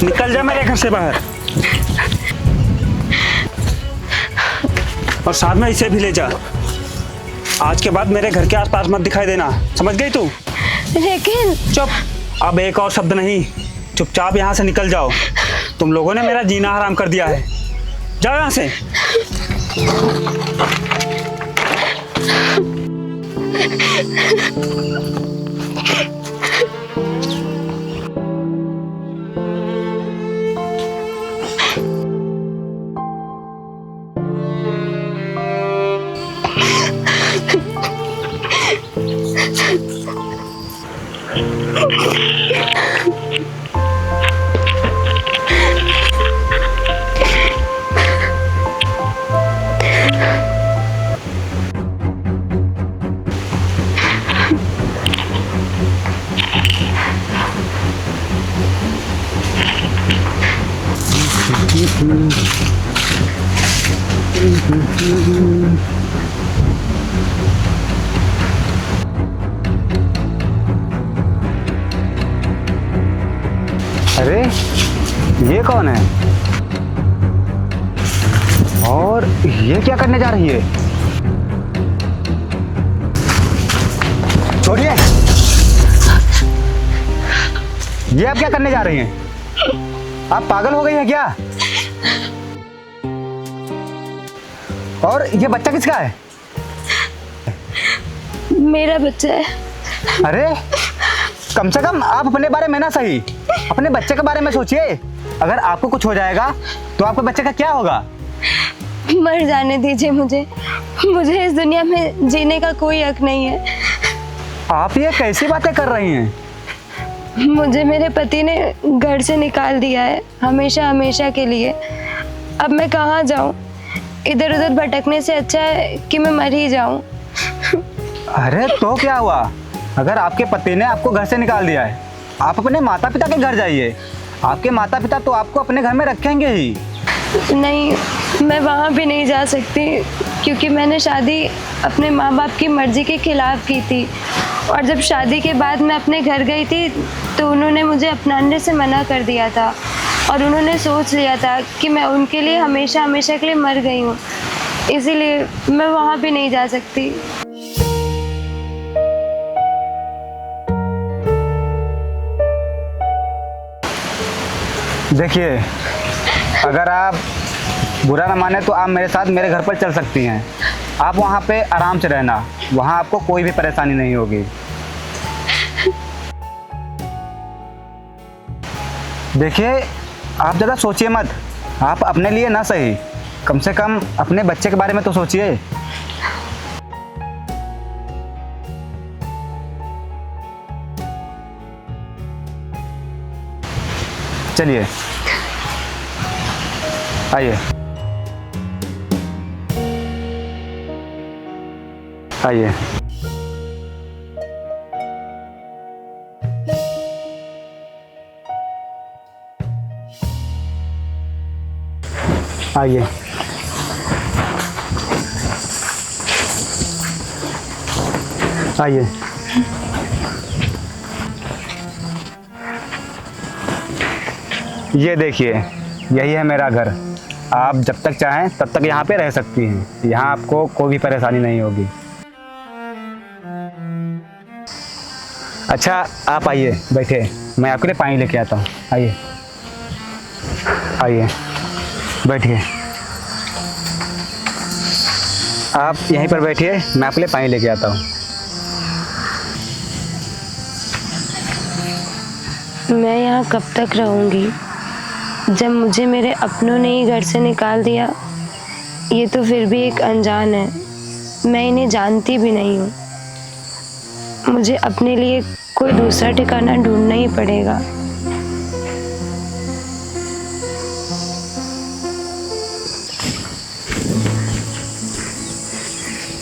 निकल जा मेरे घर से बाहर, और साथ में इसे भी ले जा। आज के बाद मेरे घर के आसपास मत दिखाई देना, समझ गई तू? लेकिन चुप, अब एक और शब्द नहीं, चुपचाप यहाँ से निकल जाओ। तुम लोगों ने मेरा जीना हराम कर दिया है, जाओ यहाँ से। अरे ये कौन है और ये क्या करने जा रही है? छोड़िए, ये आप क्या करने जा रही हैं? आप पागल हो गई हैं क्या? और ये बच्चा किसका है? मेरा बच्चा है। अरे कम से कम आप अपने बारे में ना सही, अपने बच्चे के बारे में सोचिए। अगर आपको कुछ हो जाएगा तो आपके बच्चे का क्या होगा? मर जाने दीजिए मुझे इस दुनिया में जीने का कोई हक नहीं है। आप ये कैसी बातें कर रही हैं? मुझे मेरे पति ने घर से निकाल दिया है, हमेशा हमेशा के लिए। अब मैं कहाँ जाऊँ? इधर उधर भटकने से अच्छा है कि मैं मर ही जाऊँ। अरे तो क्या हुआ? अगर आपके पति ने आपको घर से निकाल दिया है, आप अपने माता पिता के घर जाइए। आपके माता पिता तो आपको अपने घर में रखेंगे ही। नहीं, मैं वहाँ भी नहीं जा सकती, क्योंकि मैंने शादी अपने माँ बाप की मर्जी के खिलाफ की थी। और जब शादी के बाद मैं अपने घर गई थी तो उन्होंने मुझे अपनाने से मना कर दिया था, और उन्होंने सोच लिया था कि मैं उनके लिए हमेशा हमेशा के लिए मर गई हूँ। इसीलिए मैं वहाँ भी नहीं जा सकती। देखिए, अगर आप बुरा ना माने तो आप मेरे साथ मेरे घर पर चल सकती हैं। आप वहाँ पे आराम से रहना, वहाँ आपको कोई भी परेशानी नहीं होगी। देखिए, आप ज़्यादा सोचिए मत। आप अपने लिए ना सही, कम से कम अपने बच्चे के बारे में तो सोचिए। चलिए, आइए आइए। आइए, आइए। ये देखिए, यही है मेरा घर। आप जब तक चाहें तब तक यहाँ पे रह सकती हैं। यहाँ आपको कोई भी परेशानी नहीं होगी। अच्छा, आप आइए, बैठे, मैं आपके लिए पानी लेके आता हूँ। आइए आइए, बैठिए। आप यहीं पर बैठिए, मैं आपके लिए पानी लेके आता हूँ। मैं यहाँ कब तक रहूँगी? जब मुझे मेरे अपनों ने ही घर से निकाल दिया। ये तो फिर भी एक अनजान है, मैं इन्हें जानती भी नहीं हूँ। मुझे अपने लिए कोई दूसरा ठिकाना ढूंढना ही पड़ेगा।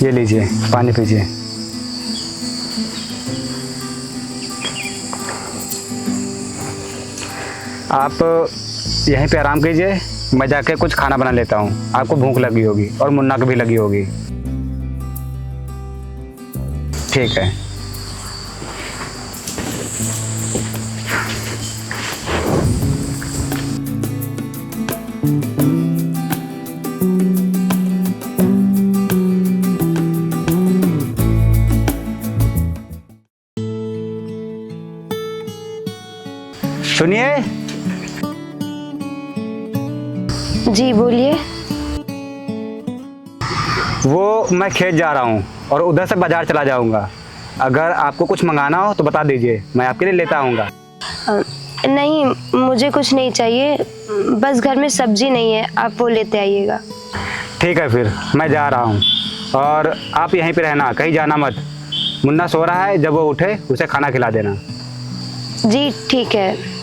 ये लीजिए, पानी पीजिए। आप यहीं पे आराम कीजिए, मैं जाके कुछ खाना बना लेता हूँ। आपको भूख लगी होगी और मुन्ना को भी लगी होगी। ठीक है। सुनिए। जी बोलिए। वो मैं खेत जा रहा हूँ और उधर से बाजार चला जाऊँगा। अगर आपको कुछ मंगाना हो तो बता दीजिए, मैं आपके लिए लेता आऊँगा। नहीं, मुझे कुछ नहीं चाहिए, बस घर में सब्जी नहीं है, आप वो लेते आइएगा। ठीक है, फिर मैं जा रहा हूँ और आप यहीं पे रहना, कहीं जाना मत। मुन्ना सो रहा है, जब वो उठे उसे खाना खिला देना। जी ठीक है।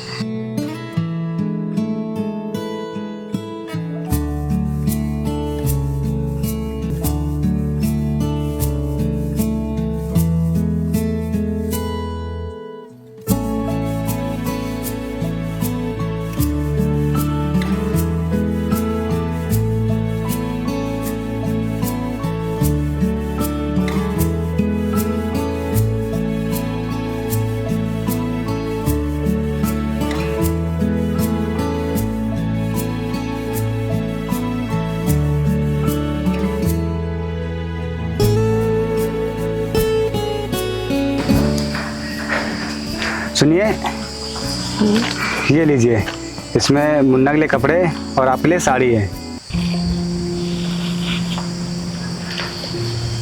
सुनिए, ये लीजिए, इसमें मुन्ना के लिए कपड़े और आपके लिए साड़ी है।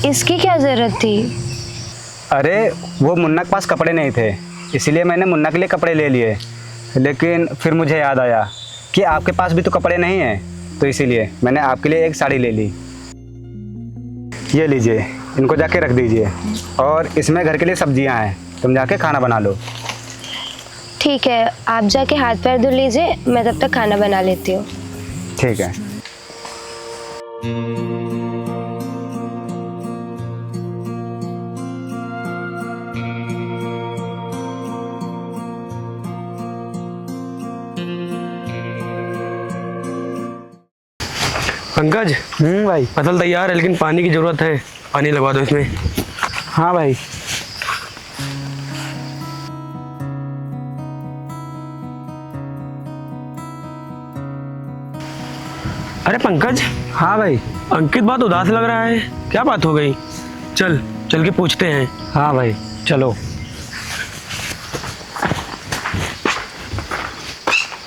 इसकी क्या जरूरत थी? अरे वो मुन्ना के पास कपड़े नहीं थे, इसलिए मैंने मुन्ना के लिए कपड़े ले लिए। लेकिन फिर मुझे याद आया कि आपके पास भी तो कपड़े नहीं हैं, तो इसीलिए मैंने आपके लिए एक साड़ी ले ली। ये लीजिए, इनको जाके रख दीजिए और इसमें घर के लिए सब्जियां हैं, तुम जाके खाना बना लो। ठीक है, आप जाके हाथ पैर धुल लीजिए, मैं तब तक खाना बना लेती हूँ। ठीक है। पंकज, भाई। फसल तैयार है लेकिन पानी की जरूरत है, पानी लगवा दो इसमें। हाँ भाई। अरे पंकज। हाँ भाई। अंकित बहुत उदास लग रहा है, क्या बात हो गई? चल चल के पूछते हैं। हाँ भाई, चलो।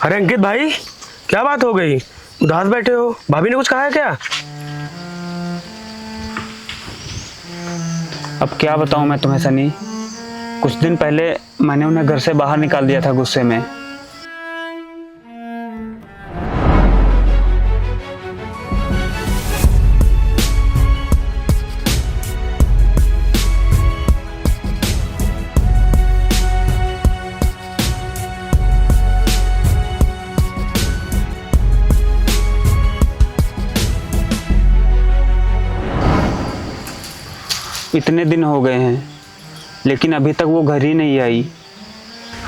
अरे अंकित भाई, क्या बात हो गई? उदास बैठे हो, भाभी ने कुछ कहा है क्या? अब क्या बताऊं मैं तुम्हें सनी, कुछ दिन पहले मैंने उन्हें घर से बाहर निकाल दिया था गुस्से में। इतने दिन हो गए हैं लेकिन अभी तक वो घर ही नहीं आई।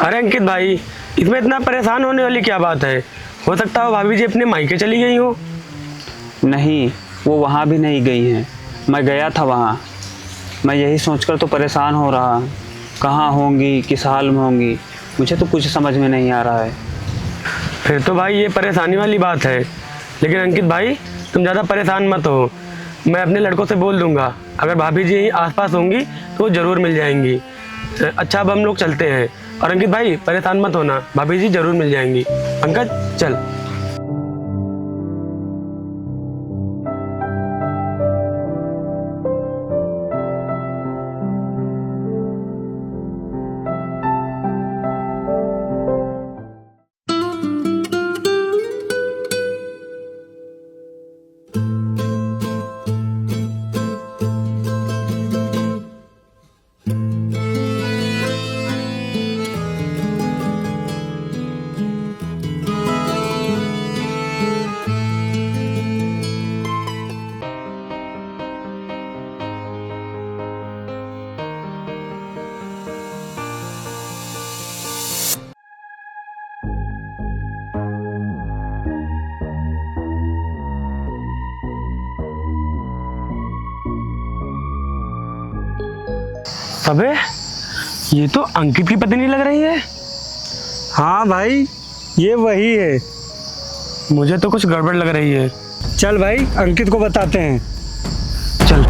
अरे अंकित भाई, इसमें इतना परेशान होने वाली क्या बात है? हो सकता है भाभी जी अपने मायके चली गई हो। नहीं, वो वहाँ भी नहीं गई हैं, मैं गया था वहाँ। मैं यही सोचकर तो परेशान हो रहा, कहाँ होंगी, किस हाल में होंगी, मुझे तो कुछ समझ में नहीं आ रहा है। फिर तो भाई ये परेशानी वाली बात है, लेकिन अंकित भाई तुम ज़्यादा परेशान मत हो, मैं अपने लड़कों से बोल दूंगा, अगर भाभी जी यहीं आसपास होंगी तो ज़रूर मिल जाएंगी। अच्छा अब हम लोग चलते हैं, और अंकित भाई परेशान मत होना, भाभी जी ज़रूर मिल जाएंगी। पंकज चल। अबे ये तो अंकित की पत्नी लग रही है। हाँ भाई, ये वही है। मुझे तो कुछ गड़बड़ लग रही है। चल भाई, अंकित को बताते हैं। चल।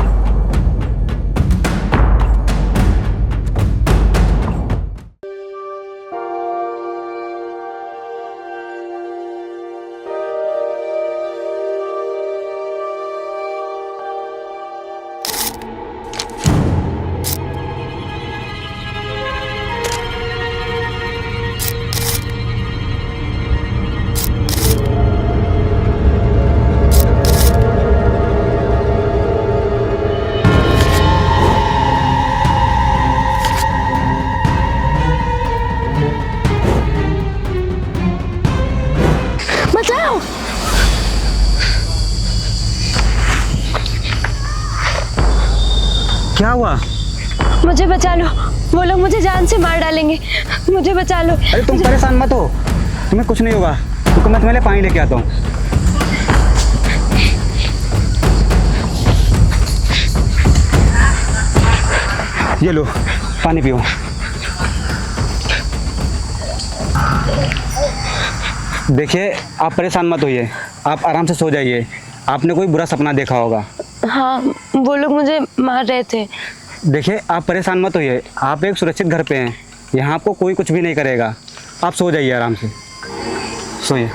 क्या हुआ? मुझे बचा लो, वो लोग मुझे जान से मार डालेंगे, मुझे बचा लो। अरे तुम परेशान मत हो, तुम्हें कुछ नहीं होगा। रुको मैं तुम्हारे लिए पानी लेके आता हूँ। ये लो पानी पियो। देखिए आप परेशान मत होइए, आप आराम से सो जाइए। आपने कोई बुरा सपना देखा होगा। हाँ, वो लोग मुझे मार रहे थे। देखिए आप परेशान मत होइए, आप एक सुरक्षित घर पे हैं, यहाँ आपको कोई कुछ भी नहीं करेगा। आप सो जाइए आराम से, सोइए।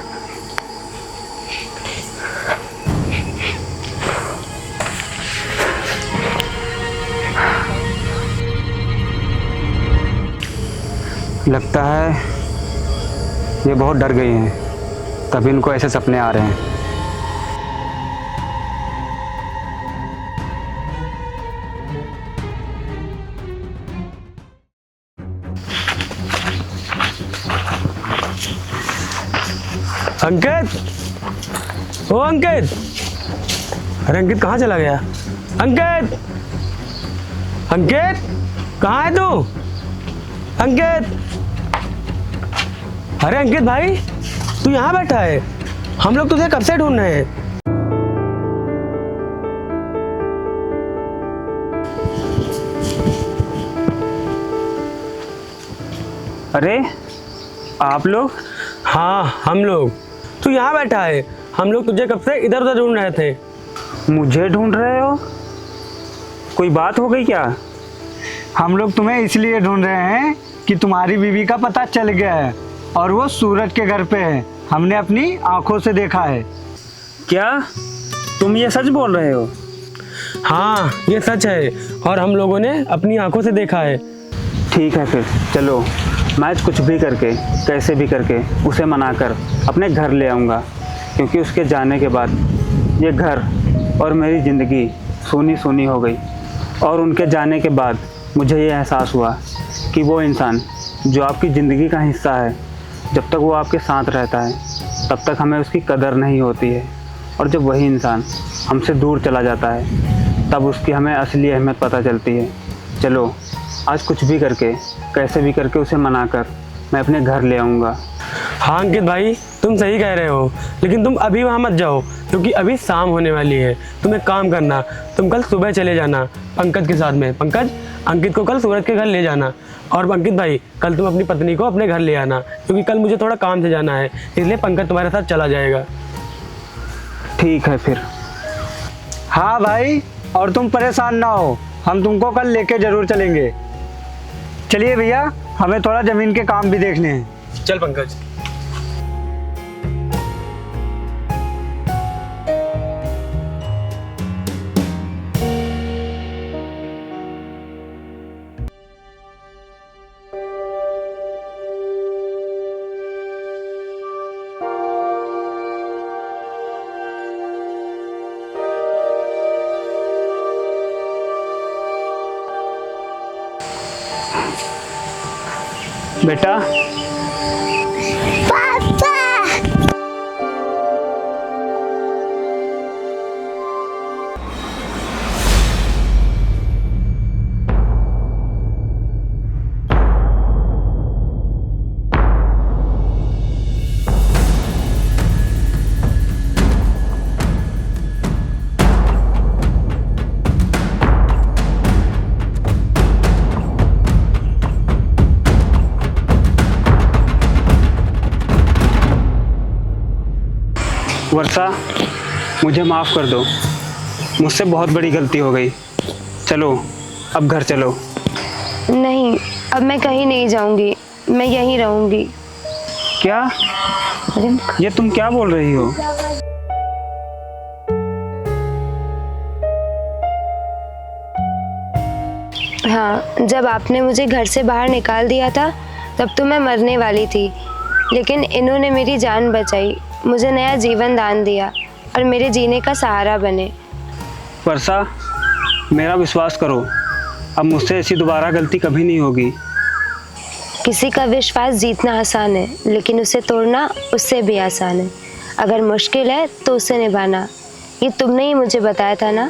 लगता है ये बहुत डर गई हैं, तभी इनको ऐसे सपने आ रहे हैं। अंकित, ओ अंकित, अरे अंकित कहाँ चला गया? अंकित, अंकित कहाँ है तू? अंकित, अरे अंकित भाई तू यहाँ बैठा है, हम लोग तुझे कब से ढूंढ रहे हैं। अरे आप लोग? हाँ हम लोग, तू यहाँ बैठा है, हम लोग तुझे कब से इधर उधर ढूंढ रहे थे। मुझे ढूंढ रहे हो? कोई बात हो गई क्या? हम लोग तुम्हें इसलिए ढूंढ रहे हैं कि तुम्हारी बीवी का पता चल गया है और वो सूरज के घर पे है। हमने अपनी आंखों से देखा है। क्या तुम ये सच बोल रहे हो? हाँ ये सच है और हम लोगों ने अपनी आंखों से देखा है। ठीक है फिर चलो, मैं आज कुछ भी करके, कैसे भी करके उसे मनाकर अपने घर ले आऊँगा, क्योंकि उसके जाने के बाद ये घर और मेरी ज़िंदगी सूनी सूनी हो गई। और उनके जाने के बाद मुझे ये एहसास हुआ कि वो इंसान जो आपकी ज़िंदगी का हिस्सा है, जब तक वो आपके साथ रहता है तब तक हमें उसकी कदर नहीं होती है, और जब वही इंसान हमसे दूर चला जाता है तब उसकी हमें असली अहमियत पता चलती है। चलो आज कुछ भी करके, कैसे भी करके उसे मनाकर मैं अपने घर ले आऊँगा। हाँ अंकित भाई तुम सही कह रहे हो, लेकिन तुम अभी वहाँ मत जाओ क्योंकि अभी शाम होने वाली है। तुम एक काम करना, तुम कल सुबह चले जाना पंकज के साथ में। पंकज, अंकित को कल सूरज के घर ले जाना। और अंकित भाई कल तुम अपनी पत्नी को अपने घर ले आना, क्योंकि कल मुझे थोड़ा काम से जाना है, इसलिए पंकज तुम्हारे साथ चला जाएगा। ठीक है फिर। हाँ भाई, और तुम परेशान ना हो, हम तुमको कल लेके जरूर चलेंगे। चलिए भैया, हमें थोड़ा ज़मीन के काम भी देखने हैं। चल पंकज। बेटा, वर्षा, मुझे माफ़ कर दो, मुझसे बहुत बड़ी गलती हो गई। चलो अब घर चलो। नहीं, अब मैं कहीं नहीं जाऊंगी, मैं यहीं रहूंगी। क्या? ये तुम क्या बोल रही हो? हाँ, जब आपने मुझे घर से बाहर निकाल दिया था तब तो मैं मरने वाली थी, लेकिन इन्होंने मेरी जान बचाई, मुझे नया जीवन दान दिया और मेरे जीने का सहारा बने। वर्षा, मेरा विश्वास करो, अब मुझसे ऐसी दोबारा गलती कभी नहीं होगी। किसी का विश्वास जीतना आसान है, लेकिन उसे तोड़ना उससे भी आसान है। अगर मुश्किल है तो उसे निभाना। ये तुमने ही मुझे बताया था ना।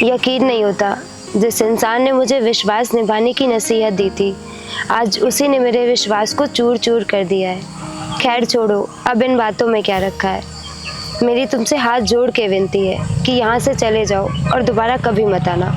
यकीन नहीं होता जिस इंसान ने मुझे विश्वास निभाने की नसीहत दी थी, आज उसी ने मेरे विश्वास को चूर चूर कर दिया है। खैर छोड़ो, अब इन बातों में क्या रखा है। मेरी तुमसे हाथ जोड़ के विनती है कि यहाँ से चले जाओ और दोबारा कभी मत आना।